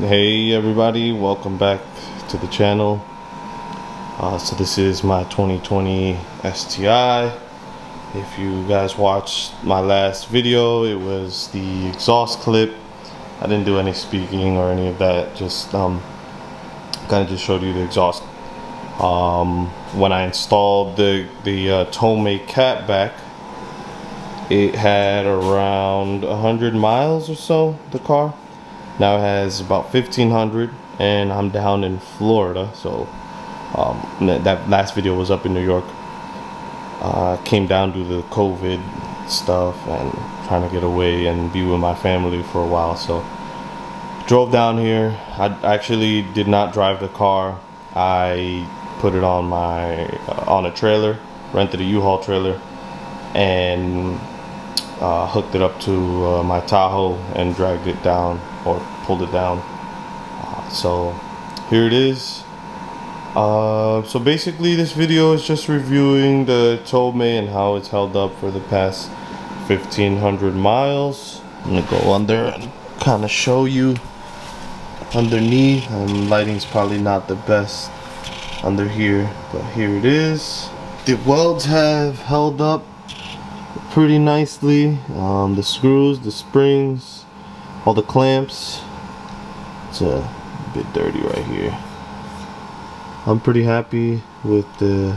Hey everybody, welcome back to the channel. So this is my 2020 STI. If you guys watched my last video, it was the exhaust clip. I didn't do any speaking or any of that, just kind of just showed you the exhaust. When I installed the Tomei catback, it had around 100 miles or so, the car. Now it has about 1,500, and I'm down in Florida, so that last video was up in New York. Came down to the COVID stuff and trying to get away and be with my family for a while, so drove down here. I actually did not drive the car. I put it on on a trailer, rented a U-Haul trailer, and hooked it up to my Tahoe and dragged it down, or pulled it down. So here it is. So basically this video is just reviewing the Tomei and how it's held up for the past 1,500 miles. I'm gonna go under and kind of show you underneath. Lighting's probably not the best under here, but here it is. The welds have held up pretty nicely. The screws, the springs, all the clamps. It's a bit dirty right here. I'm pretty happy with the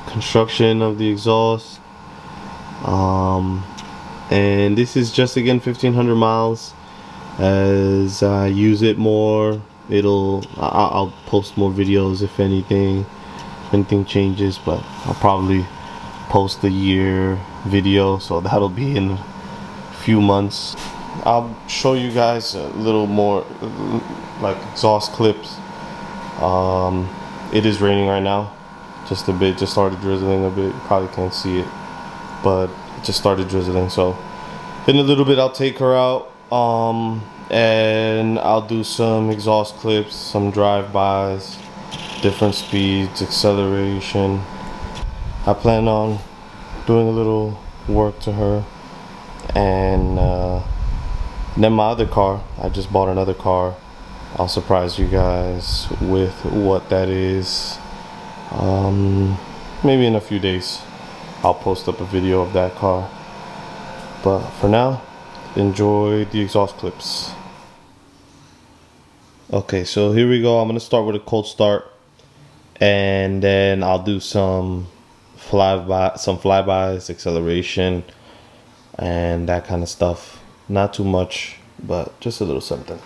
construction of the exhaust. And this is just, again, 1,500 miles. As I use it more, I'll post more videos if anything changes, but I'll probably post the year video, so that'll be in a few months. I'll show you guys a little more like exhaust clips. It is raining right now, just a bit. Just started drizzling a bit. You probably can't see it, but it just started drizzling. So in a little bit I'll take her out, and I'll do some exhaust clips, some drive-bys, different speeds, acceleration. I plan on doing a little work to her. And then my other car, I just bought another car. I'll surprise you guys with what that is. Maybe in a few days I'll post up a video of that car. But for now, enjoy the exhaust clips. Okay, so here we go. I'm gonna start with a cold start, and then I'll do some flybys, acceleration, and that kind of stuff. Not too much, but just a little something.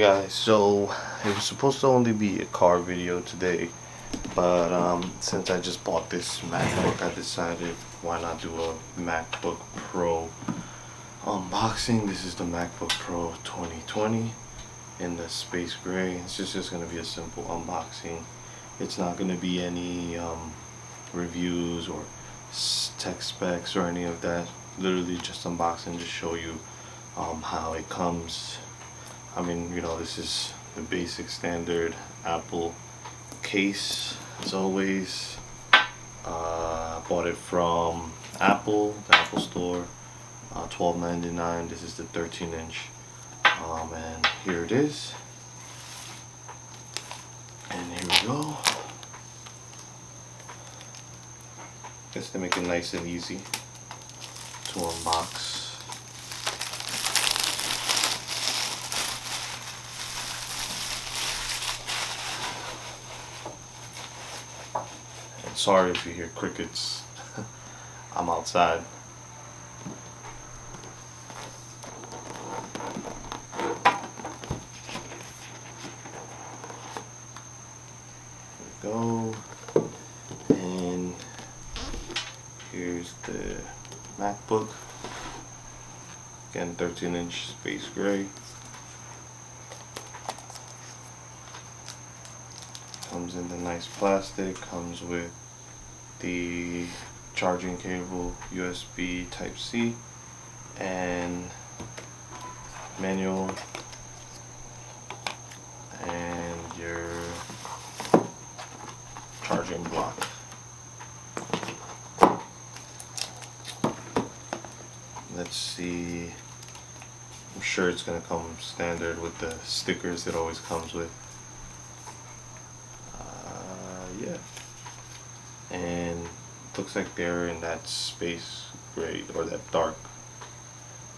guys, so it was supposed to only be a car video today, but since I just bought this MacBook, I decided why not do a MacBook Pro unboxing. This is the MacBook Pro 2020 in the space gray. It's just going to be a simple unboxing. It's not going to be any reviews or tech specs or any of that. Literally just unboxing, just show you how it comes. I mean, you know, this is the basic standard Apple case as always. Bought it from Apple, the Apple store, $12.99. This is the 13-inch, and here it is. And here we go. Guess to make it nice and easy to unbox. And sorry if you hear crickets. I'm outside. There we go. And here's the MacBook. Again, 13-inch space gray. Comes in the nice plastic. Comes with the charging cable, USB Type-C, and manual, and your charging block. Let's see. I'm sure it's gonna come standard with the stickers it always comes with. Yeah. And looks like they're in that space gray or that dark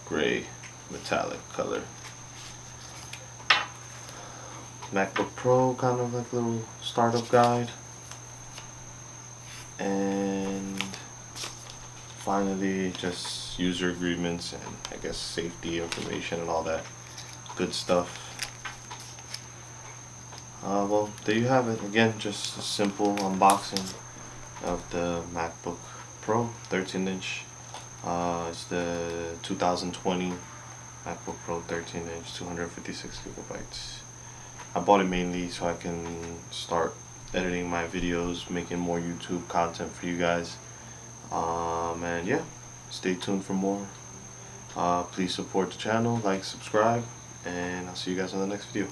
gray metallic color. MacBook Pro, kind of like a little startup guide. And finally, just user agreements and I guess safety information and all that good stuff. Well, there you have it. Again, just a simple unboxing of the MacBook Pro 13-inch. It's the 2020 MacBook Pro 13-inch, 256 gigabytes. I bought it mainly so I can start editing my videos, making more YouTube content for you guys. And yeah, stay tuned for more. Please support the channel, like, subscribe, and I'll see you guys on the next video.